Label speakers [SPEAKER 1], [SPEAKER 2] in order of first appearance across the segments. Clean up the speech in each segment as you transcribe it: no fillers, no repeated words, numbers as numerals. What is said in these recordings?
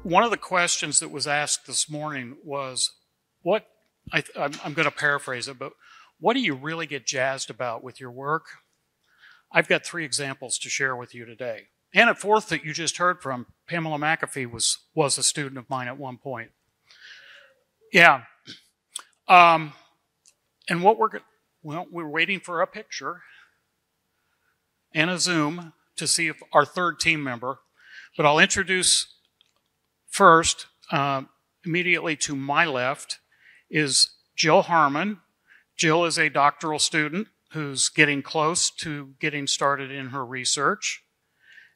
[SPEAKER 1] one of the questions that was asked this morning was, I'm going to paraphrase it, but what do you really get jazzed about with your work? I've got 3 examples to share with you today. Anna Forth, that you just heard from, Pamela McAfee, was a student of mine at one point. Yeah. And we're waiting for a picture and a Zoom to see if our 3rd team member, but I'll introduce first, immediately to my left, is Jill Harmon. Jill is a doctoral student who's getting close to getting started in her research.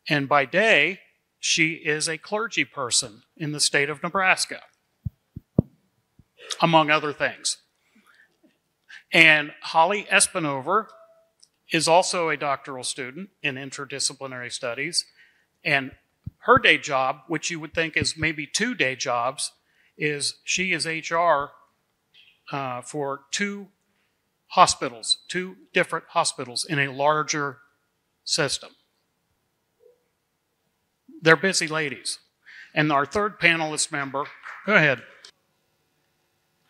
[SPEAKER 1] And by day, she is a clergy person in the state of Nebraska, among other things. And Holly Espenhover is also a doctoral student in interdisciplinary studies. And her day job, which you would think is maybe 2 day jobs, is she is HR for 2 different hospitals in a larger system. They're busy ladies. And our 3rd panelist member, go ahead.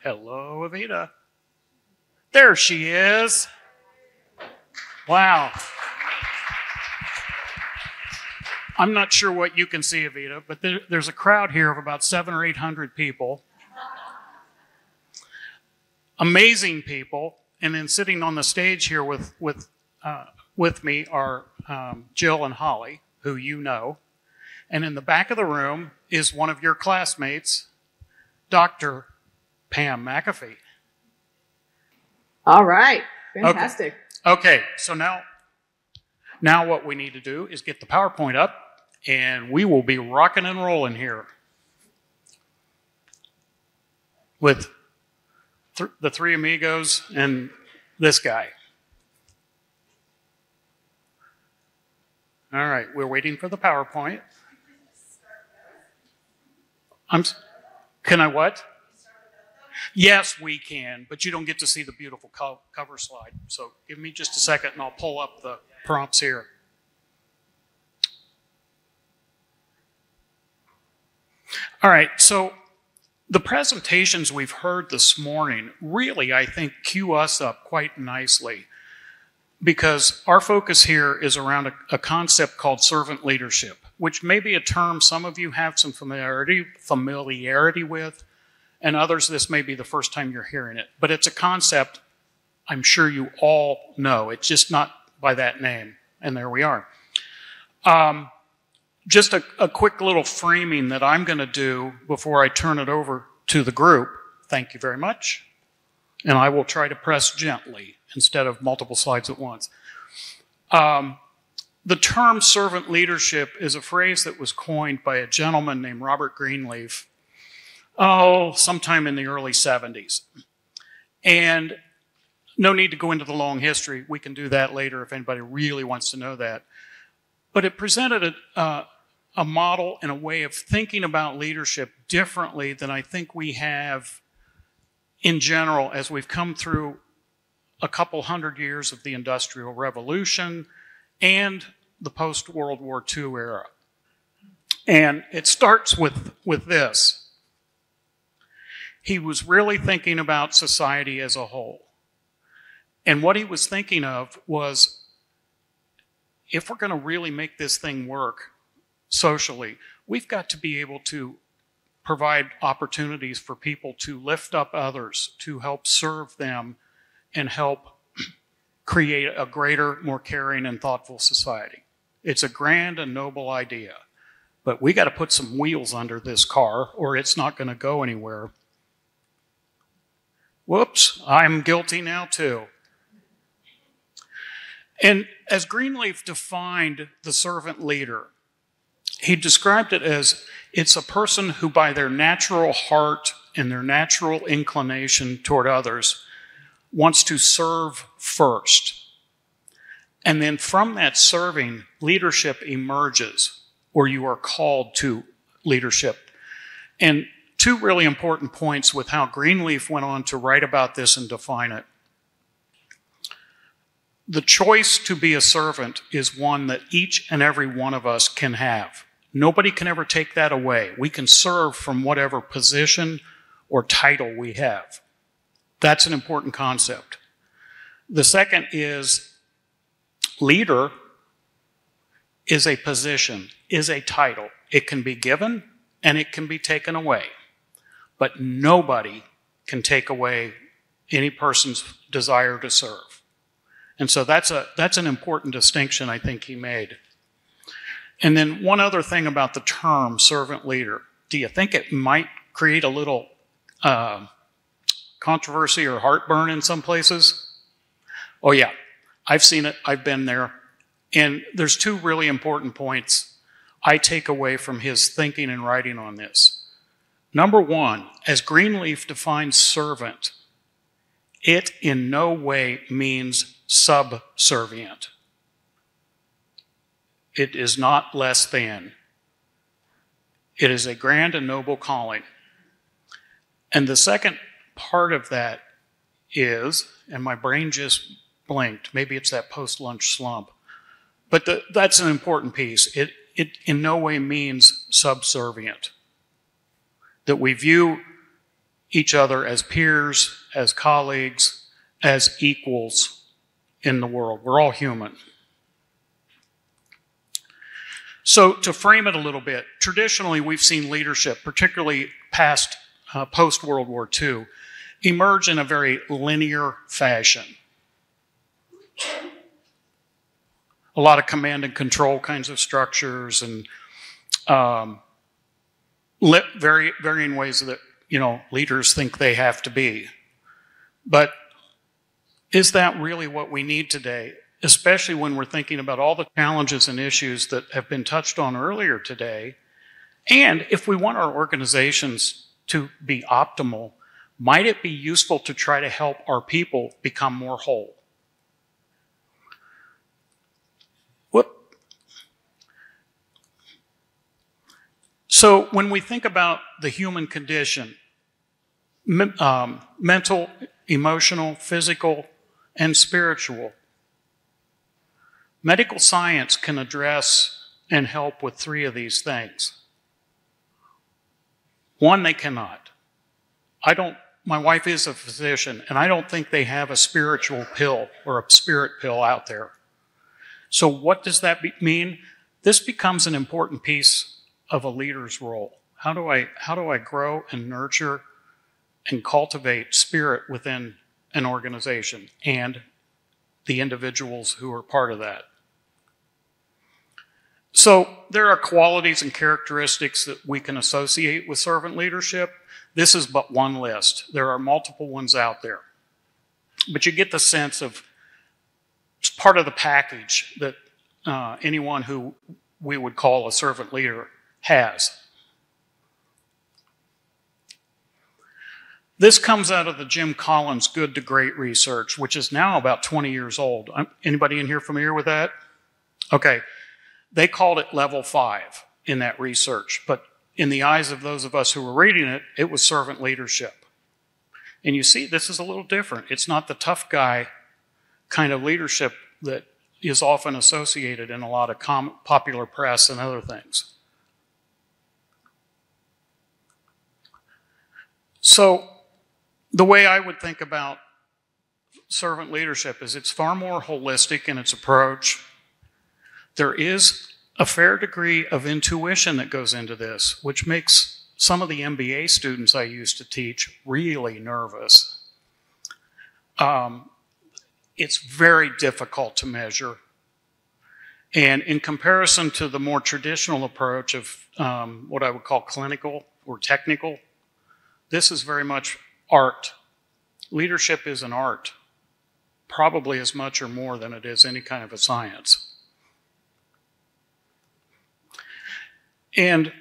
[SPEAKER 1] Hello, Evita. There she is. Wow. I'm not sure what you can see, Evita, but there's a crowd here of about 700 or 800 people. Amazing people. And then sitting on the stage here with me are Jill and Holly, who you know. And in the back of the room is one of your classmates, Dr. Pam McAfee.
[SPEAKER 2] All right. Fantastic.
[SPEAKER 1] Okay, so now what we need to do is get the PowerPoint up, and we will be rocking and rolling here with the 3 amigos and this guy. All right, we're waiting for the PowerPoint. Can I what? Yes, we can, but you don't get to see the beautiful cover slide. So give me just a second and I'll pull up the prompts here. All right, so the presentations we've heard this morning really, I think, cue us up quite nicely, because our focus here is around a concept called servant leadership, which may be a term some of you have some familiarity with, and others this may be the first time you're hearing it. But it's a concept I'm sure you all know. It's just not by that name, and there we are. Just a quick little framing that I'm going to do before I turn it over to the group. Thank you very much. And I will try to press gently instead of multiple slides at once. The term servant leadership is a phrase that was coined by a gentleman named Robert Greenleaf, sometime in the early 70s. And no need to go into the long history. We can do that later if anybody really wants to know that. But it presented a model and a way of thinking about leadership differently than I think we have in general as we've come through a couple hundred years of the Industrial Revolution and the post-World War II era. And it starts with this. He was really thinking about society as a whole. And what he was thinking of was, if we're going to really make this thing work socially, we've got to be able to provide opportunities for people to lift up others, to help serve them, and help create a greater, more caring and thoughtful society. It's a grand and noble idea, but we got to put some wheels under this car or it's not going to go anywhere. Whoops, I'm guilty now too. And as Greenleaf defined the servant leader, he described it as it's a person who by their natural heart and their natural inclination toward others wants to serve first. And then from that serving, leadership emerges, or you are called to leadership. And two really important points with how Greenleaf went on to write about this and define it. The choice to be a servant is one that each and every one of us can have. Nobody can ever take that away. We can serve from whatever position or title we have. That's an important concept. The second is leader is a position, is a title. It can be given and it can be taken away. But nobody can take away any person's desire to serve. And so that's an important distinction I think he made. And then one other thing about the term servant leader. Do you think it might create a little controversy or heartburn in some places? Oh yeah, I've seen it, I've been there. And there's two really important points I take away from his thinking and writing on this. Number one, as Greenleaf defines servant, it in no way means subservient. It is not less than. It is a grand and noble calling. And the second part of that is, and my brain just blinked, maybe it's that post-lunch slump, but that's an important piece. It in no way means subservient. That we view each other as peers, as colleagues, as equals in the world. We're all human. So to frame it a little bit, traditionally we've seen leadership, particularly post-World War II, emerge in a very linear fashion. A lot of command and control kinds of structures and varying ways that leaders think they have to be. But is that really what we need today? Especially when we're thinking about all the challenges and issues that have been touched on earlier today. And if we want our organizations to be optimal, might it be useful to try to help our people become more whole? So when we think about the human condition, mental, emotional, physical, and spiritual, medical science can address and help with three of these things. One, they cannot. My wife is a physician, and I don't think they have a spiritual pill or a spirit pill out there. So what does that mean? This becomes an important piece of a leader's role. How do I grow and nurture and cultivate spirit within an organization and the individuals who are part of that? So there are qualities and characteristics that we can associate with servant leadership. This is but one list. There are multiple ones out there. But you get the sense of it's part of the package that anyone who we would call a servant leader has. This comes out of the Jim Collins Good to Great research, which is now about 20 years old. Anybody in here familiar with that? Okay. They called it level 5 in that research, but in the eyes of those of us who were reading it, it was servant leadership. And you see, this is a little different. It's not the tough guy kind of leadership that is often associated in a lot of popular press and other things. So the way I would think about servant leadership is it's far more holistic in its approach. There is a fair degree of intuition that goes into this, which makes some of the MBA students I used to teach really nervous. It's very difficult to measure. And in comparison to the more traditional approach of what I would call clinical or technical, this is very much art. Leadership is an art, probably as much or more than it is any kind of a science. And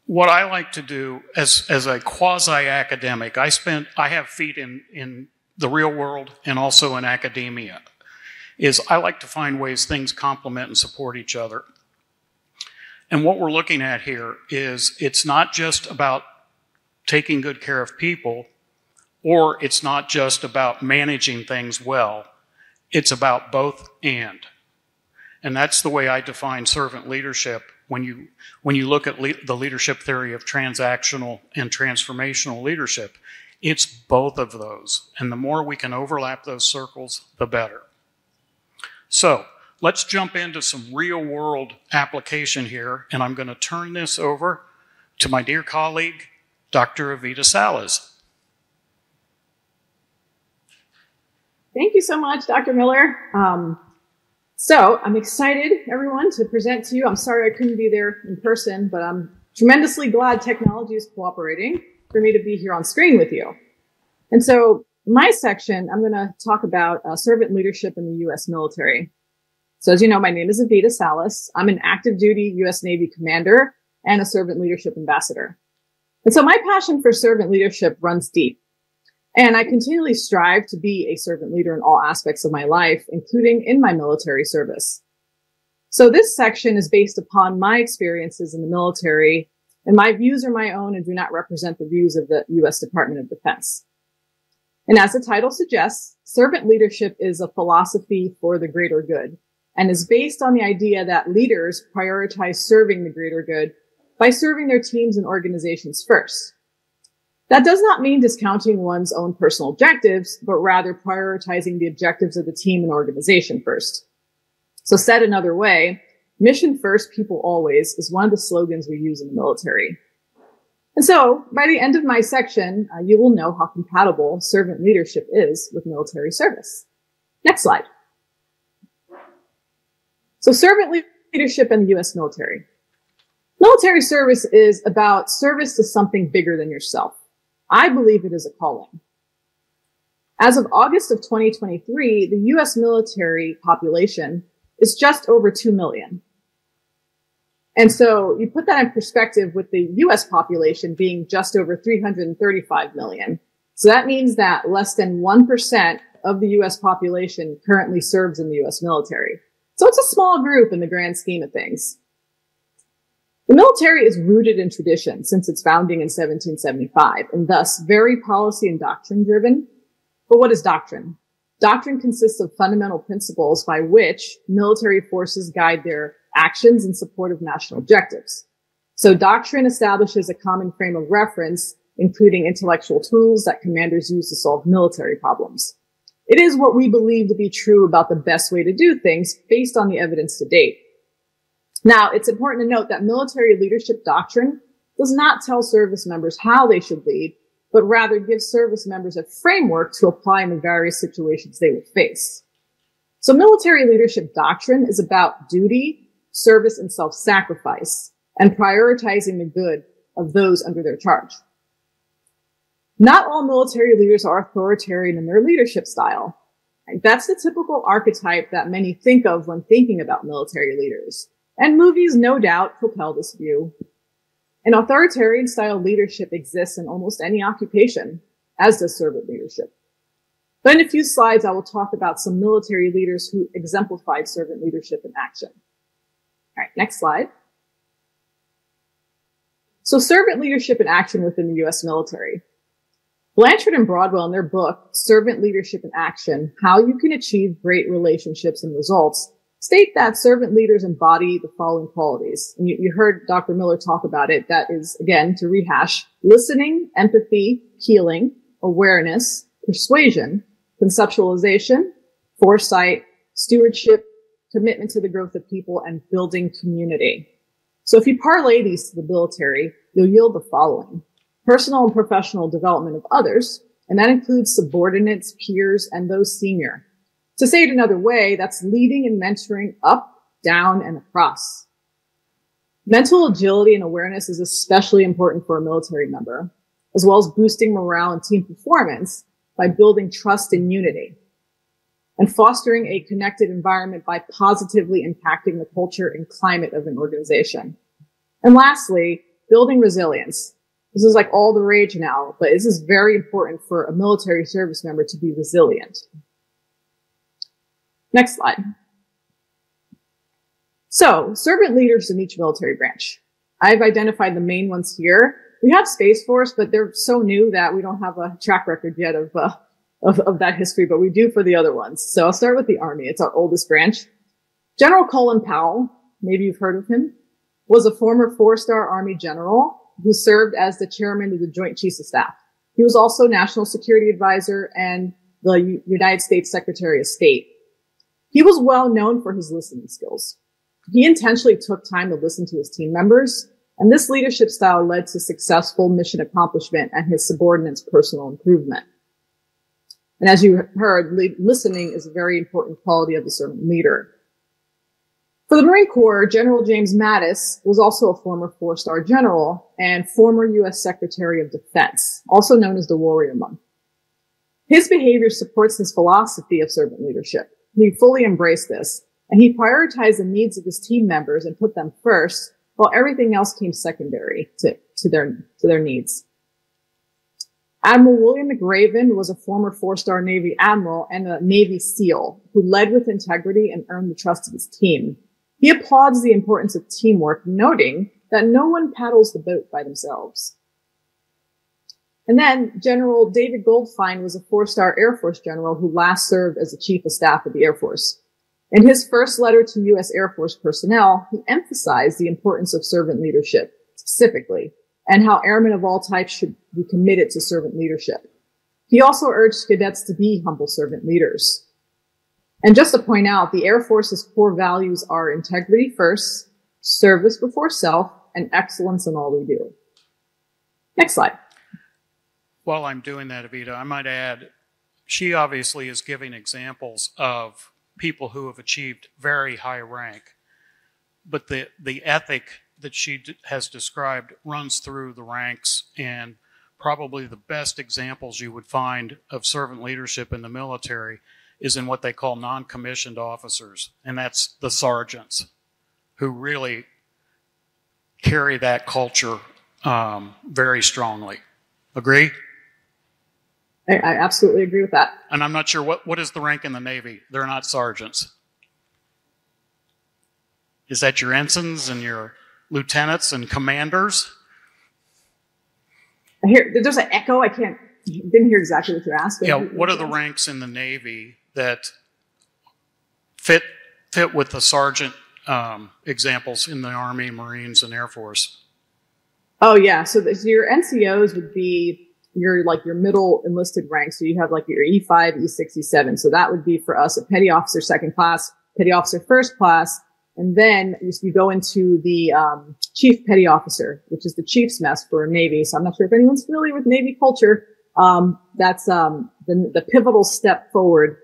[SPEAKER 1] what I like to do as a quasi-academic, I have feet in the real world and also in academia, is I like to find ways things complement and support each other. And what we're looking at here is it's not just about taking good care of people, or it's not just about managing things well. It's about both and. And that's the way I define servant leadership when you look at the leadership theory of transactional and transformational leadership, it's both of those. And the more we can overlap those circles, the better. So let's jump into some real world application here. And I'm going to turn this over to my dear colleague, Dr. Evita Salles.
[SPEAKER 2] Thank you so much, Dr. Miller. So I'm excited, everyone, to present to you. I'm sorry I couldn't be there in person, but I'm tremendously glad technology is cooperating for me to be here on screen with you. And so my section, I'm going to talk about servant leadership in the U.S. military. So as you know, my name is Evita Salles. I'm an active duty U.S. Navy commander and a servant leadership ambassador. And so my passion for servant leadership runs deep. And I continually strive to be a servant leader in all aspects of my life, including in my military service. So this section is based upon my experiences in the military, and my views are my own and do not represent the views of the U.S. Department of Defense. And as the title suggests, servant leadership is a philosophy for the greater good and is based on the idea that leaders prioritize serving the greater good by serving their teams and organizations first. That does not mean discounting one's own personal objectives, but rather prioritizing the objectives of the team and organization first. So said another way, mission first, people always is one of the slogans we use in the military. And so by the end of my section, you will know how compatible servant leadership is with military service. Next slide. So servant leadership in the U.S. military. Military service is about service to something bigger than yourself. I believe it is a calling. As of August of 2023, the U.S. military population is just over 2 million. And so you put that in perspective with the U.S. population being just over 335 million. So that means that less than 1% of the U.S. population currently serves in the U.S. military. So it's a small group in the grand scheme of things. The military is rooted in tradition since its founding in 1775, and thus very policy and doctrine driven. But what is doctrine? Doctrine consists of fundamental principles by which military forces guide their actions in support of national objectives. So doctrine establishes a common frame of reference, including intellectual tools that commanders use to solve military problems. It is what we believe to be true about the best way to do things based on the evidence to date. Now, it's important to note that military leadership doctrine does not tell service members how they should lead, but rather gives service members a framework to apply in the various situations they will face. So military leadership doctrine is about duty, service, and self-sacrifice, and prioritizing the good of those under their charge. Not all military leaders are authoritarian in their leadership style. That's the typical archetype that many think of when thinking about military leaders. And movies, no doubt, propel this view. An authoritarian-style leadership exists in almost any occupation, as does servant leadership. But in a few slides, I will talk about some military leaders who exemplified servant leadership in action. All right, next slide. So servant leadership in action within the U.S. military. Blanchard and Broadwell, in their book, Servant Leadership in Action, How You Can Achieve Great Relationships and Results, state that servant leaders embody the following qualities. And you heard Dr. Miller talk about it. That is, again, to rehash, listening, empathy, healing, awareness, persuasion, conceptualization, foresight, stewardship, commitment to the growth of people, and building community. So if you parlay these to the military, you'll yield the following: personal and professional development of others, and that includes subordinates, peers, and those senior. To say it another way, that's leading and mentoring up, down, and across. Mental agility and awareness is especially important for a military member, as well as boosting morale and team performance by building trust and unity, and fostering a connected environment by positively impacting the culture and climate of an organization. And lastly, building resilience. This is like all the rage now, but this is very important for a military service member to be resilient. Next slide. So, servant leaders in each military branch. I've identified the main ones here. We have Space Force, but they're so new that we don't have a track record yet of that history, but we do for the other ones. So I'll start with the Army. It's our oldest branch. General Colin Powell, maybe you've heard of him. was a former four-star Army general who served as the chairman of the Joint Chiefs of Staff. He was also National Security Advisor and the United States Secretary of State. He was well known for his listening skills. He intentionally took time to listen to his team members, and this leadership style led to successful mission accomplishment and his subordinates' personal improvement. And as you heard, listening is a very important quality of the servant leader. For the Marine Corps, General James Mattis was also a former four-star general and former U.S. Secretary of Defense, also known as the Warrior Monk. His behavior supports his philosophy of servant leadership. He fully embraced this, and he prioritized the needs of his team members and put them first, while everything else came secondary to their needs. Admiral William McRaven was a former four-star Navy admiral and a Navy SEAL who led with integrity and earned the trust of his team. He applauds the importance of teamwork, noting that no one paddles the boat by themselves. And then General David Goldfein was a four-star Air Force general who last served as the Chief of Staff of the Air Force. In his first letter to U.S. Air Force personnel, he emphasized the importance of servant leadership specifically, and how airmen of all types should be committed to servant leadership. He also urged cadets to be humble servant leaders. And just to point out, the Air Force's core values are integrity first, service before self, and excellence in all we do. Next slide.
[SPEAKER 1] While I'm doing that, Evita, I might add, she obviously is giving examples of people who have achieved very high rank, but the ethic that she has described runs through the ranks, and probably the best examples you would find of servant leadership in the military is in what they call non-commissioned officers, and that's the sergeants who really carry that culture very strongly. Agree?
[SPEAKER 2] I absolutely agree with that.
[SPEAKER 1] And I'm not sure what is the rank in the Navy. They're not sergeants. Is that your ensigns and your lieutenants and commanders?
[SPEAKER 2] There's an echo. Didn't hear exactly what you're asking.
[SPEAKER 1] Yeah, what are the ranks in the Navy that fit with the sergeant examples in the Army, Marines, and Air Force?
[SPEAKER 2] Oh yeah, so your NCOs would be your middle enlisted rank. So you have like your E5, E6, E7. So that would be for us a petty officer second class, petty officer first class, and then you go into the chief petty officer, which is the chief's mess for Navy. So I'm not sure if anyone's familiar with Navy culture. That's the pivotal step forward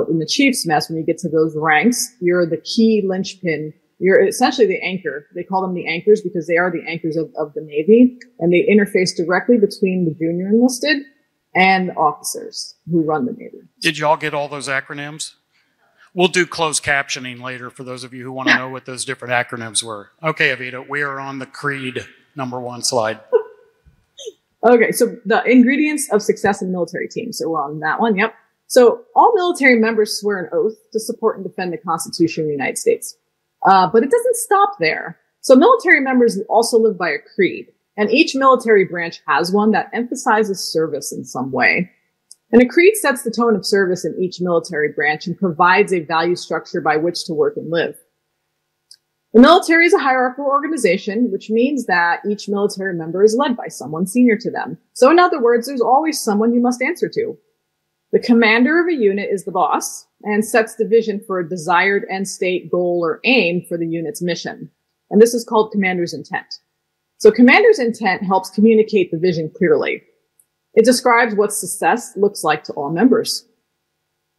[SPEAKER 2] in the chief's mess. When you get to those ranks, you're the key linchpin. You're essentially the anchor. They call them the anchors because they are the anchors of the Navy, and they interface directly between the junior enlisted and the officers who run the Navy.
[SPEAKER 1] Did y'all get all those acronyms? We'll do closed captioning later for those of you who want to know what those different acronyms were. Okay, Evita, we are on the Creed #1 slide.
[SPEAKER 2] Okay, so the ingredients of success in military teams. So we're on that one, yep. So all military members swear an oath to support and defend the Constitution of the United States. But it doesn't stop there. So military members also live by a creed, and each military branch has one that emphasizes service in some way. And a creed sets the tone of service in each military branch and provides a value structure by which to work and live. The military is a hierarchical organization, which means that each military member is led by someone senior to them. So in other words, there's always someone you must answer to. The commander of a unit is the boss and sets the vision for a desired end state, goal, or aim for the unit's mission. And this is called commander's intent. So commander's intent helps communicate the vision clearly. It describes what success looks like to all members.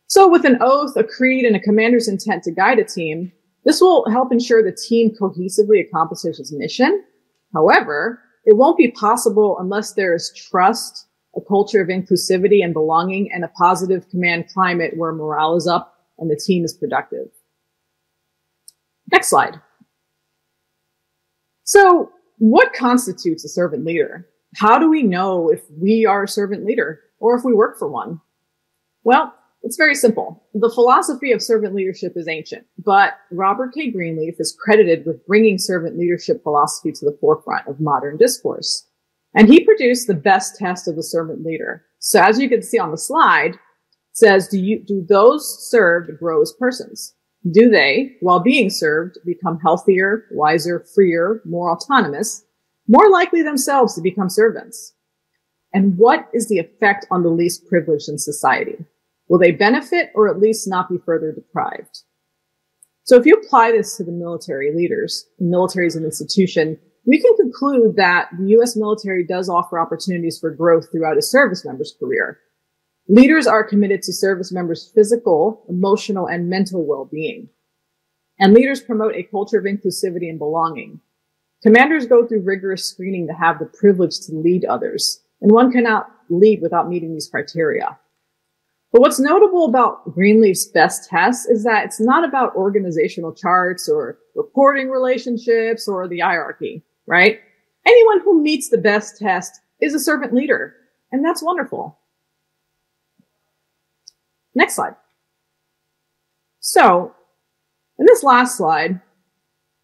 [SPEAKER 2] So with an oath, a creed, and a commander's intent to guide a team, this will help ensure the team cohesively accomplishes its mission. However, it won't be possible unless there is trust, a culture of inclusivity and belonging, and a positive command climate where morale is up and the team is productive. Next slide. So what constitutes a servant leader? How do we know if we are a servant leader or if we work for one? Well, it's very simple. The philosophy of servant leadership is ancient, but Robert K. Greenleaf is credited with bringing servant leadership philosophy to the forefront of modern discourse. And he produced the best test of the servant leader. So as you can see on the slide, it says, do those served grow as persons? Do they, while being served, become healthier, wiser, freer, more autonomous, more likely themselves to become servants? And what is the effect on the least privileged in society? Will they benefit or at least not be further deprived? So if you apply this to the military leaders, military as an institution, we can conclude that the U.S. military does offer opportunities for growth throughout a service member's career. Leaders are committed to service members' physical, emotional, and mental well-being. And leaders promote a culture of inclusivity and belonging. Commanders go through rigorous screening to have the privilege to lead others, and one cannot lead without meeting these criteria. But what's notable about Greenleaf's best test is that it's not about organizational charts or reporting relationships or the hierarchy, right? Anyone who meets the best test is a servant leader, and that's wonderful. Next slide. So, in this last slide,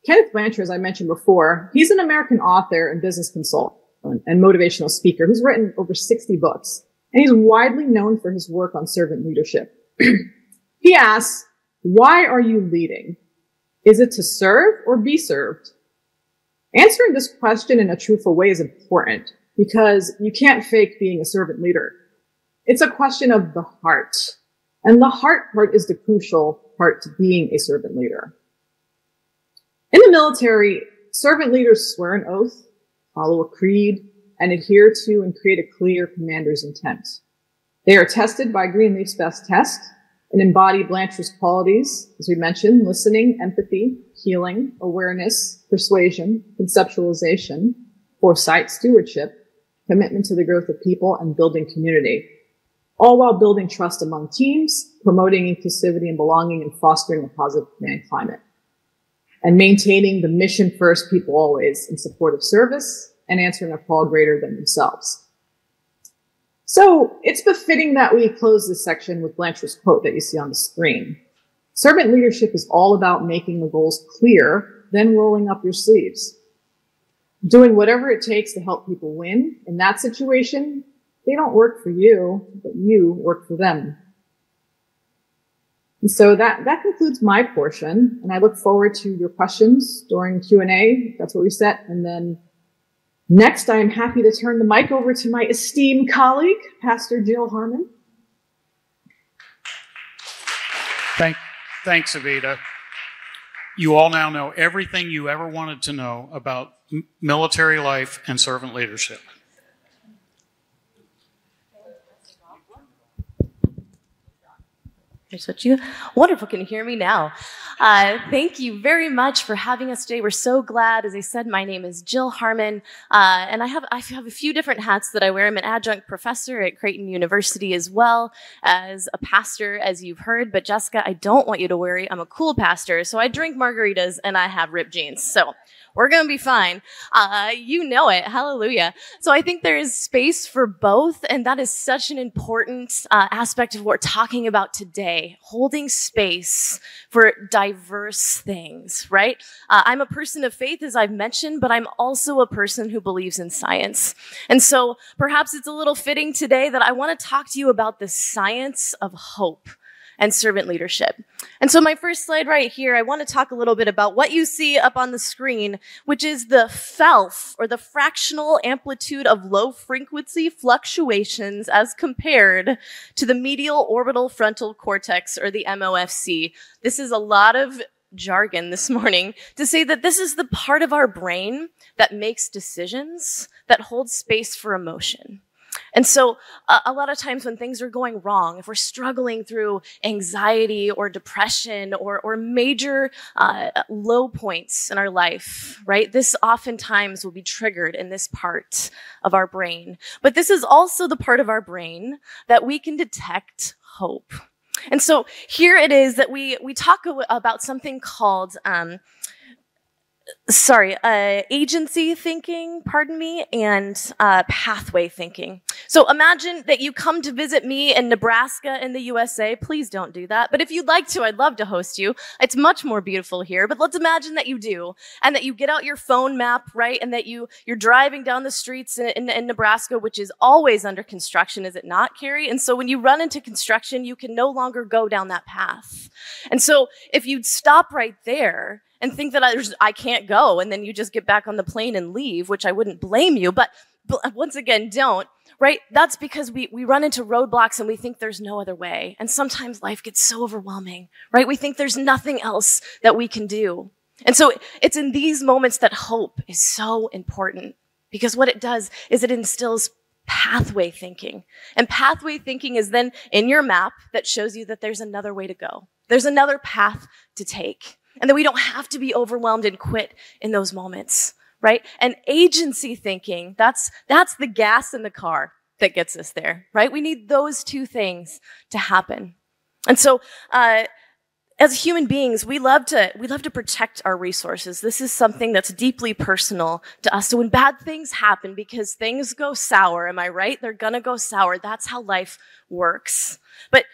[SPEAKER 2] Kenneth Blanchard, as I mentioned before, he's an American author and business consultant and motivational speaker who's written over 60 books. And he's widely known for his work on servant leadership. He asks, why are you leading? Is it to serve or be served? Answering this question in a truthful way is important because you can't fake being a servant leader. It's a question of the heart. And the heart part is the crucial part to being a servant leader. In the military, servant leaders swear an oath, follow a creed, and adhere to and create a clear commander's intent. They are tested by Greenleaf's best test and embody Blanchard's qualities, as we mentioned, listening, empathy, healing, awareness, persuasion, conceptualization, foresight, stewardship, commitment to the growth of people, and building community, all while building trust among teams, promoting inclusivity and belonging, and fostering a positive command climate, and maintaining the mission first, people always, in support of service, and answering a call greater than themselves. So it's befitting that we close this section with Blanchard's quote that you see on the screen. Servant leadership is all about making the goals clear, then rolling up your sleeves. Doing whatever it takes to help people win. In that situation, they don't work for you, but you work for them. And so that concludes my portion, and I look forward to your questions during Q&A. That's what we set, and then next, I am happy to turn the mic over to my esteemed colleague, Pastor Jill Harmon.
[SPEAKER 1] Thanks, Evita. You all now know everything you ever wanted to know about military life and servant leadership.
[SPEAKER 3] Here's what you, wonderful, can you hear me now? Thank you very much for having us today. We're so glad. As I said, my name is Jill Harmon, and I have a few different hats that I wear. I'm an adjunct professor at Creighton University as well as a pastor, as you've heard. But Jessica, I don't want you to worry. I'm a cool pastor, so I drink margaritas and I have ripped jeans. So we're going to be fine. You know it. Hallelujah. So I think there is space for both, and that is such an important aspect of what we're talking about today, holding space for diverse things, right? I'm a person of faith, as I've mentioned, but I'm also a person who believes in science. And so perhaps it's a little fitting today that I want to talk to you about the science of hope and servant leadership. And so my first slide right here, I want to talk a little bit about what you see up on the screen, which is the FELF, or the fractional amplitude of low frequency fluctuations as compared to the medial orbital frontal cortex, or the MOFC. This is a lot of jargon this morning to say that this is the part of our brain that makes decisions, that holds space for emotion. And so a lot of times when things are going wrong, if we're struggling through anxiety or depression or major low points in our life, right? This oftentimes will be triggered in this part of our brain. But this is also the part of our brain that we can detect hope. And so here it is that we talk about something called agency thinking, pardon me, and pathway thinking. So imagine that you come to visit me in Nebraska in the USA. Please don't do that. But if you'd like to, I'd love to host you. It's much more beautiful here. But let's imagine that you do, and that you get out your phone map, right, and that you're driving down the streets in Nebraska, which is always under construction, is it not, Carrie? And so when you run into construction, you can no longer go down that path. And so if you'd stop right there and think that I can't go, and then you just get back on the plane and leave, which I wouldn't blame you, but once again, don't, right? That's because we run into roadblocks and we think there's no other way. And sometimes life gets so overwhelming, right? We think there's nothing else that we can do. And so it's in these moments that hope is so important, because what it does is it instills pathway thinking. And pathway thinking is then in your map that shows you that there's another way to go. There's another path to take. And that we don't have to be overwhelmed and quit in those moments, right? And agency thinking, that's the gas in the car that gets us there, right? We need those two things to happen. And so, as human beings, we love to protect our resources. This is something that's deeply personal to us. So when bad things happen, because things go sour, am I right? They're gonna go sour. That's how life works. But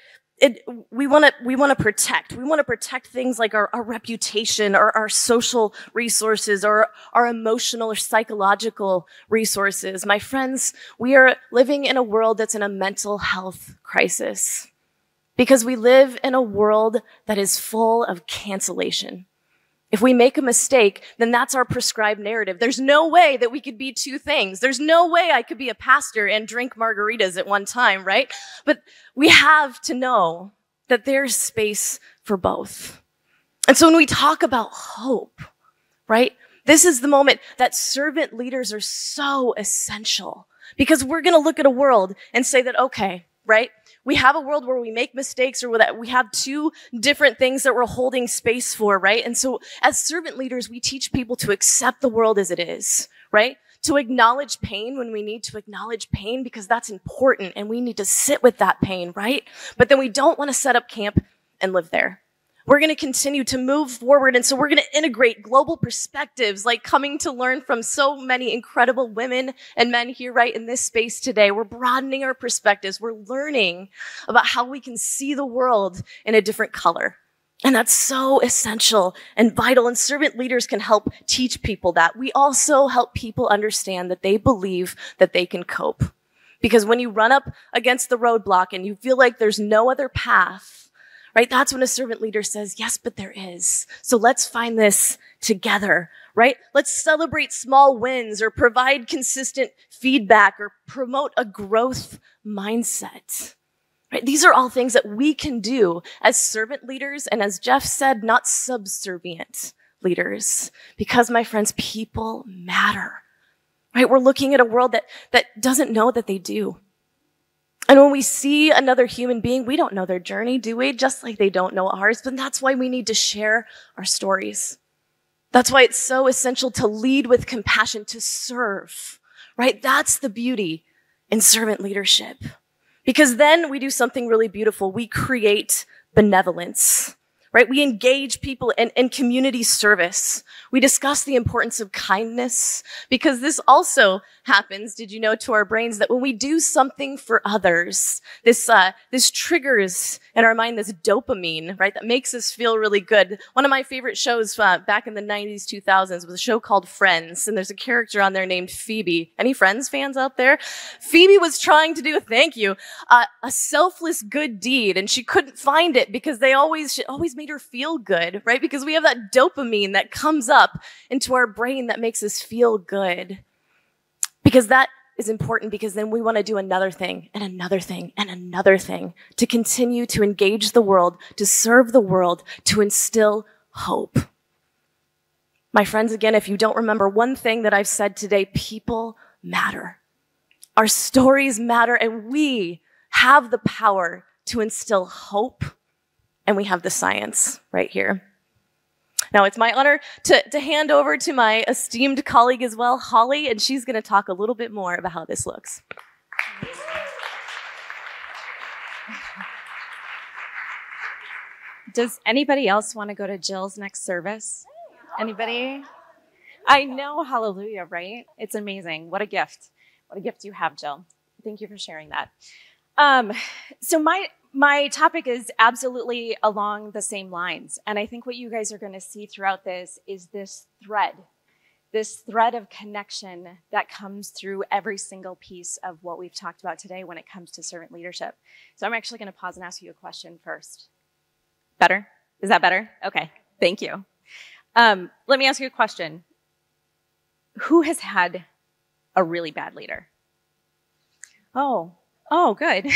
[SPEAKER 3] we want to protect. We want to protect things like our reputation, or our social resources, or our emotional or psychological resources. My friends, we are living in a world that's in a mental health crisis, because we live in a world that is full of cancellation. If we make a mistake, then that's our prescribed narrative. There's no way that we could be two things. There's no way I could be a pastor and drink margaritas at one time, right? But we have to know that there's space for both. And so when we talk about hope, right, this is the moment that servant leaders are so essential, because we're going to look at a world and say that, okay, right, we have a world where we make mistakes, or that we have two different things that we're holding space for, right? And so as servant leaders, we teach people to accept the world as it is, right? To acknowledge pain when we need to acknowledge pain, because that's important and we need to sit with that pain, right? But then we don't want to set up camp and live there. We're going to continue to move forward. And so we're going to integrate global perspectives, like coming to learn from so many incredible women and men here right in this space today. We're broadening our perspectives. We're learning about how we can see the world in a different color. And that's so essential and vital. And servant leaders can help teach people that. We also help people understand that they believe that they can cope. Because when you run up against the roadblock and you feel like there's no other path, right? That's when a servant leader says, yes, but there is. So let's find this together, right? Let's celebrate small wins, or provide consistent feedback, or promote a growth mindset, right? These are all things that we can do as servant leaders. And as Jeff said, not subservient leaders, because my friends, people matter, right? We're looking at a world that doesn't know that they do. And when we see another human being, we don't know their journey, do we? Just like they don't know ours. But that's why we need to share our stories. That's why it's so essential to lead with compassion, to serve, right? That's the beauty in servant leadership. Because then we do something really beautiful. We create benevolence, right? We engage people in community service. We discuss the importance of kindness, because this also happens, did you know, to our brains, that when we do something for others, this triggers in our mind this dopamine, right, that makes us feel really good. One of my favorite shows back in the 90s, 2000s was a show called Friends, and there's a character on there named Phoebe. Any Friends fans out there? Phoebe was trying to do, thank you, a selfless good deed, and she couldn't find it because it always made her feel good, right? Because we have that dopamine that comes up into our brain that makes us feel good. Because that is important, because then we want to do another thing and another thing and another thing to continue to engage the world, to serve the world, to instill hope. My friends, again, if you don't remember one thing that I've said today, people matter. Our stories matter, and we have the power to instill hope, and we have the science right here. Now, it's my honor to hand over to my esteemed colleague as well, Holly, and she's going to talk a little bit more about how this looks.
[SPEAKER 4] Does anybody else want to go to Jill's next service? Anybody? I know, hallelujah, right? It's amazing. What a gift. What a gift you have, Jill. Thank you for sharing that. So my topic is absolutely along the same lines. And I think what you guys are going to see throughout this is this thread of connection that comes through every single piece of what we've talked about today when it comes to servant leadership. So I'm actually going to pause and ask you a question first. Better? Is that better? Okay, thank you. Let me ask you a question. Who has had a really bad leader? Oh, good.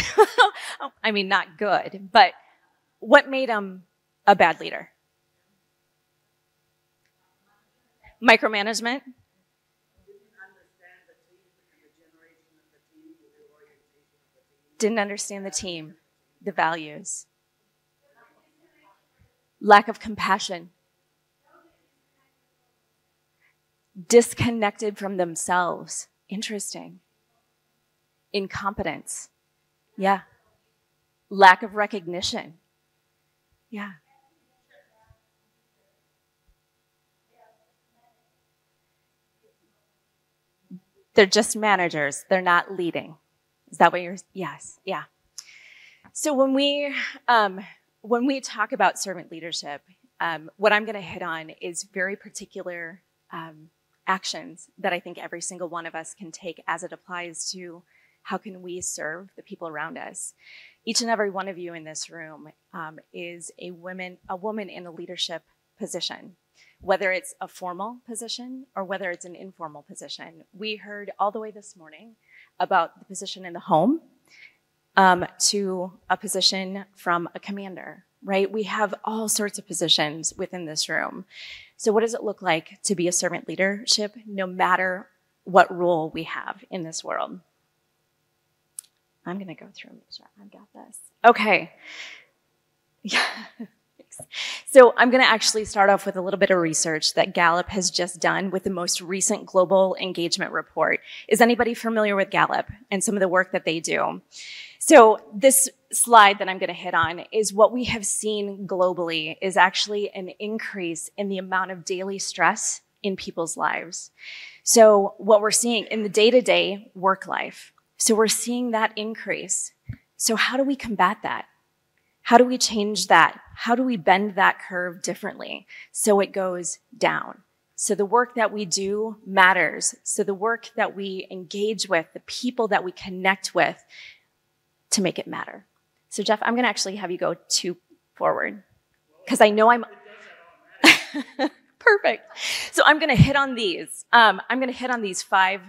[SPEAKER 4] I mean, not good, but what made him a bad leader? Micromanagement? Didn't understand the team, the values. Lack of compassion. Disconnected from themselves. Interesting. Incompetence. Yeah. Lack of recognition. Yeah. They're just managers. They're not leading. Is that what you're? Yes. Yeah. So when we talk about servant leadership, what I'm going to hit on is very particular actions that I think every single one of us can take as it applies to how can we serve the people around us. Each and every one of you in this room is a woman in a leadership position, whether it's a formal position or whether it's an informal position. We heard all the way this morning about the position in the home to a position from a commander, right? We have all sorts of positions within this room. So what does it look like to be a servant leadership, no matter what role we have in this world? I'm going to go through and make sure I've got this. Okay. Yeah. So I'm going to actually start off with a little bit of research that Gallup has just done with the most recent global engagement report. Is anybody familiar with Gallup and some of the work that they do? So this slide that I'm going to hit on is what we have seen globally is actually an increase in the amount of daily stress in people's lives. So what we're seeing in the day-to-day work life, so we're seeing that increase. So how do we combat that? How do we change that? How do we bend that curve differently so it goes down? So the work that we do matters. So the work that we engage with, the people that we connect with, to make it matter. So Jeff, I'm going to actually have you go 2 forward because I know I'm perfect. So I'm going to hit on these. I'm going to hit on these 5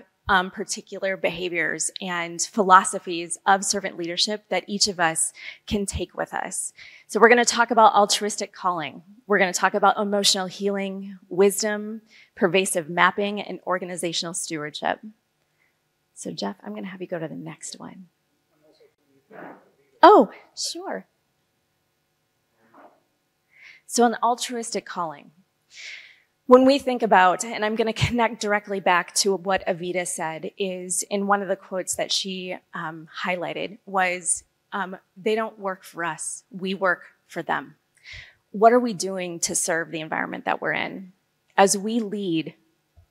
[SPEAKER 4] particular behaviors and philosophies of servant leadership that each of us can take with us. So we're going to talk about altruistic calling. We're going to talk about emotional healing, wisdom, pervasive mapping, and organizational stewardship. So Jeff, I'm going to have you go to the next one. Oh, sure. So an altruistic calling. When we think about, and I'm going to connect directly back to what Evita said, is in one of the quotes that she highlighted was, they don't work for us, we work for them. What are we doing to serve the environment that we're in? As we lead,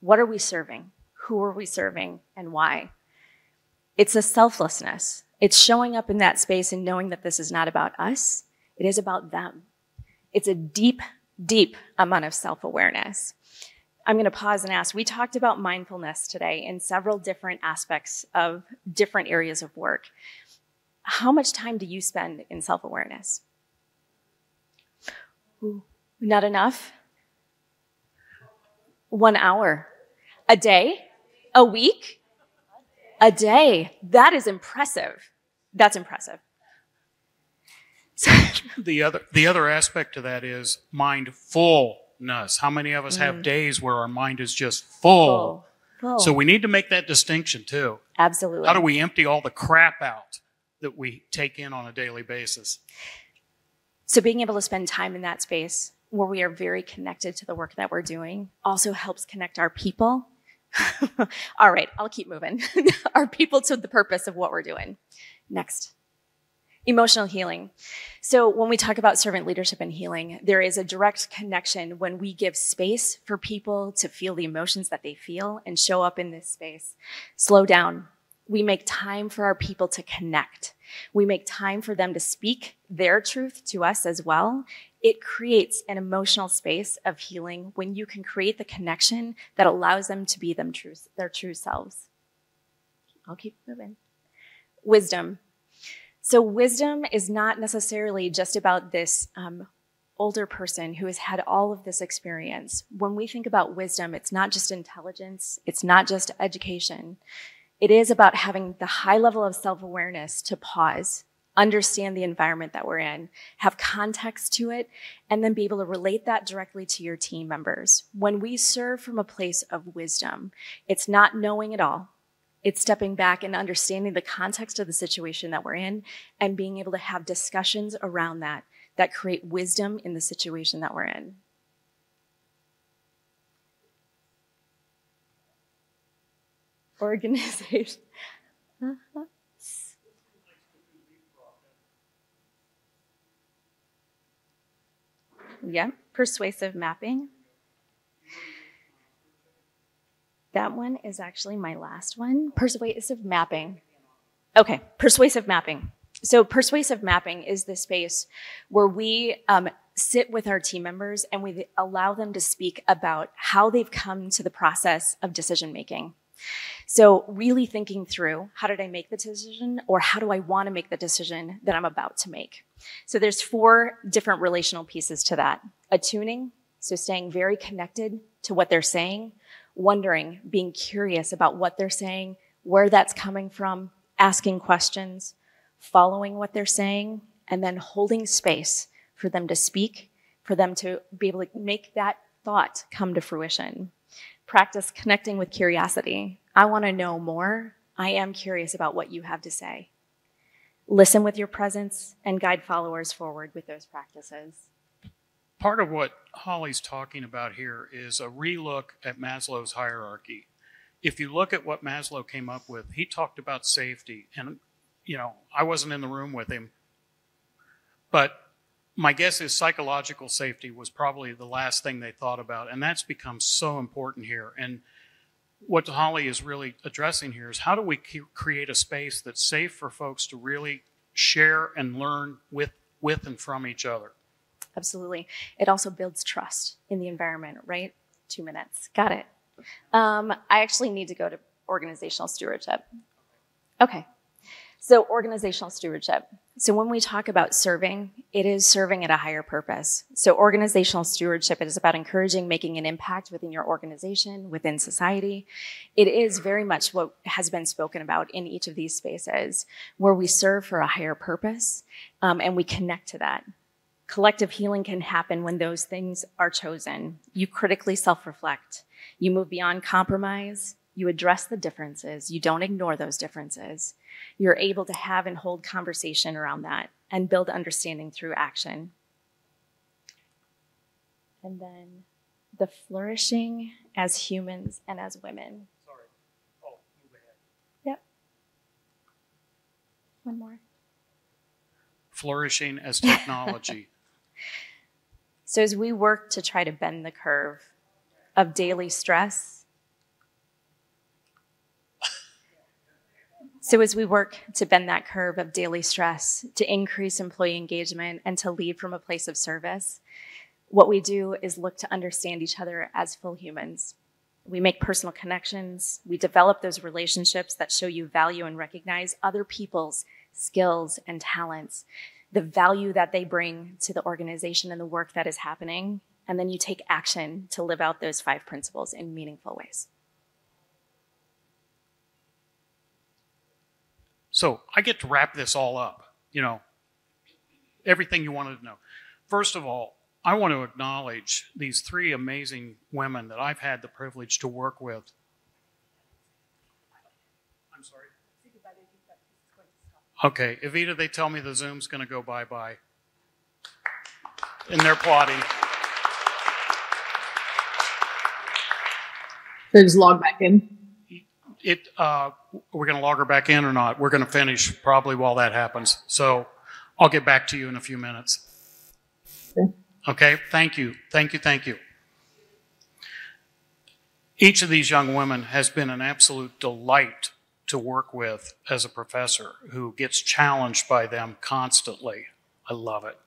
[SPEAKER 4] what are we serving? Who are we serving and why? It's a selflessness. It's showing up in that space and knowing that this is not about us, it is about them. It's a deep, deep amount of self-awareness. I'm going to pause and ask, we talked about mindfulness today in several different aspects of different areas of work. How much time do you spend in self-awareness? Not enough? 1 hour? A day? A week? A day? That is impressive. That's impressive.
[SPEAKER 1] The other aspect to that is mindfulness. How many of us have days where our mind is just full? So we need to make that distinction too.
[SPEAKER 4] Absolutely.
[SPEAKER 1] How do we empty all the crap out that we take in on a daily basis?
[SPEAKER 4] So being able to spend time in that space where we are very connected to the work that we're doing also helps connect our people. All right, I'll keep moving. Our people to the purpose of what we're doing. Next. Emotional healing. So when we talk about servant leadership and healing, there is a direct connection when we give space for people to feel the emotions that they feel and show up in this space. Slow down. We make time for our people to connect. We make time for them to speak their truth to us as well. It creates an emotional space of healing when you can create the connection that allows them to be their true selves. I'll keep moving. Wisdom. So wisdom is not necessarily just about this older person who has had all of this experience. When we think about wisdom, it's not just intelligence. It's not just education. It is about having the high level of self-awareness to pause, understand the environment that we're in, have context to it, and then be able to relate that directly to your team members. When we serve from a place of wisdom, it's not knowing it all. It's stepping back and understanding the context of the situation that we're in and being able to have discussions around that create wisdom in the situation that we're in. Organization. Yeah, persuasive mapping. That one is actually my last one. Persuasive mapping. Okay, persuasive mapping. So persuasive mapping is the space where we sit with our team members and we allow them to speak about how they've come to the process of decision making. So really thinking through, how did I make the decision, or how do I want to make the decision that I'm about to make? So there's 4 different relational pieces to that. Attuning, so staying very connected to what they're saying, wondering, being curious about what they're saying, where that's coming from, asking questions, following what they're saying, and then holding space for them to speak, for them to be able to make that thought come to fruition. Practice connecting with curiosity. I want to know more. I am curious about what you have to say. Listen with your presence and guide followers forward with those practices.
[SPEAKER 1] Part of what Holly's talking about here is a relook at Maslow's hierarchy. If you look at what Maslow came up with, he talked about safety. And, I wasn't in the room with him, but my guess is psychological safety was probably the last thing they thought about, and that's become so important here. And what Holly is really addressing here is how do we create a space that's safe for folks to really share and learn with and from each other?
[SPEAKER 4] Absolutely. It also builds trust in the environment, right? 2 minutes. Got it. I actually need to go to organizational stewardship. Okay. So organizational stewardship. So when we talk about serving, it is serving at a higher purpose. So organizational stewardship, it is about encouraging, making an impact within your organization, within society. It is very much what has been spoken about in each of these spaces, where we serve for a higher purpose, and we connect to that. Collective healing can happen when those things are chosen. You critically self-reflect. You move beyond compromise. You address the differences. You don't ignore those differences. You're able to have and hold conversation around that and build understanding through action. And then the flourishing as humans and as women.
[SPEAKER 1] Sorry. Oh, move ahead.
[SPEAKER 4] Yep. One more.
[SPEAKER 1] Flourishing as technology.
[SPEAKER 4] So as we work to try to bend the curve of daily stress, to increase employee engagement and to lead from a place of service, what we do is look to understand each other as full humans. We make personal connections. We develop those relationships that show you value and recognize other people's skills and talents, the value that they bring to the organization and the work that is happening. And then you take action to live out those 5 principles in meaningful ways.
[SPEAKER 1] So I get to wrap this all up, everything you wanted to know. First of all, I want to acknowledge these 3 amazing women that I've had the privilege to work with. I'm sorry? Okay, Evita, they tell me the Zoom's going to go bye-bye. And they're plotting.
[SPEAKER 2] Should I just log back in?
[SPEAKER 1] We're going to log her back in or not? We're going to finish probably while that happens. So I'll get back to you in a few minutes. Okay, thank you. Thank you, thank you. Each of these young women has been an absolute delight to work with as a professor who gets challenged by them constantly. I love it.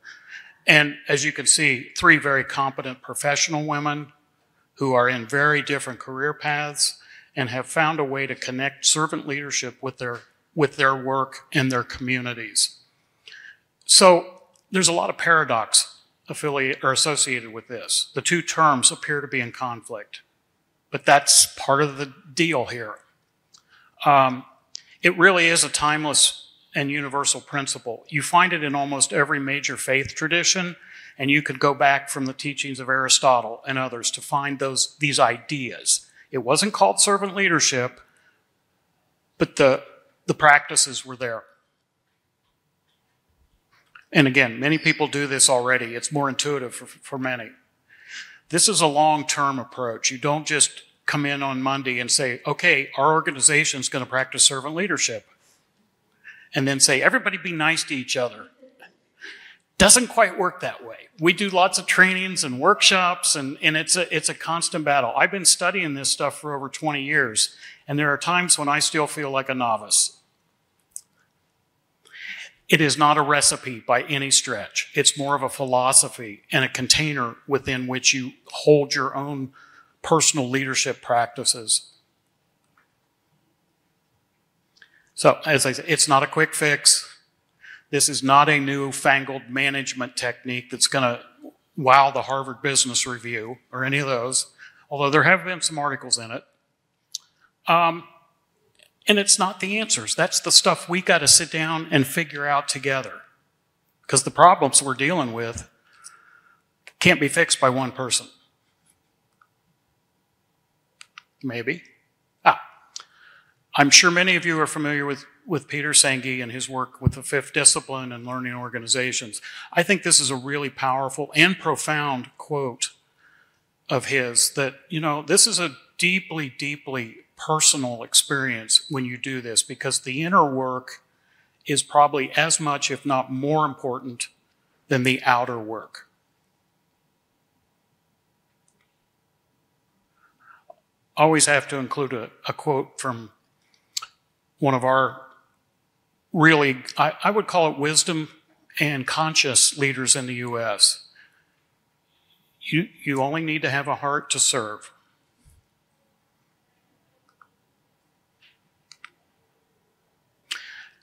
[SPEAKER 1] And as you can see, 3 very competent professional women who are in very different career paths and have found a way to connect servant leadership with their work and their communities. So there's a lot of paradox associated with this. The 2 terms appear to be in conflict, but that's part of the deal here. It really is a timeless and universal principle. You find it in almost every major faith tradition, and you could go back from the teachings of Aristotle and others to find these ideas. It wasn't called servant leadership, but the practices were there. And again, many people do this already. It's more intuitive for many. This is a long-term approach. You don't just come in on Monday and say, okay, our organization is going to practice servant leadership. And then say, everybody be nice to each other. Doesn't quite work that way. We do lots of trainings and workshops, and it's a constant battle. I've been studying this stuff for over 20 years, and there are times when I still feel like a novice. It is not a recipe by any stretch. It's more of a philosophy and a container within which you hold your own personal leadership practices. So, as I said, it's not a quick fix. This is not a newfangled management technique that's going to wow the Harvard Business Review or any of those, although there have been some articles in it. And it's not the answers. That's the stuff we got to sit down and figure out together. Because the problems we're dealing with can't be fixed by one person. Maybe. I'm sure many of you are familiar with Peter Senge and his work with the 5th discipline and learning organizations. I think this is a really powerful and profound quote of his that, this is a deeply, deeply personal experience when you do this, because the inner work is probably as much, if not more important than the outer work. Always have to include a quote from one of our really, I would call it wisdom and conscious leaders in the U.S. You only need to have a heart to serve.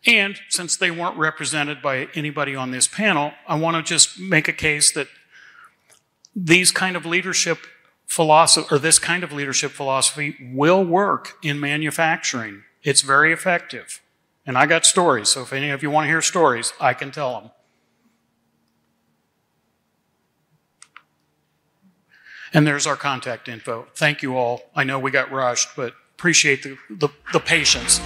[SPEAKER 1] And since they weren't represented by anybody on this panel, I want to just make a case that these kind of leadership philosophy, or this kind of leadership philosophy, will work in manufacturing. It's very effective. And I got stories, so if any of you want to hear stories, I can tell them. And there's our contact info. Thank you all. I know we got rushed, but appreciate the patience.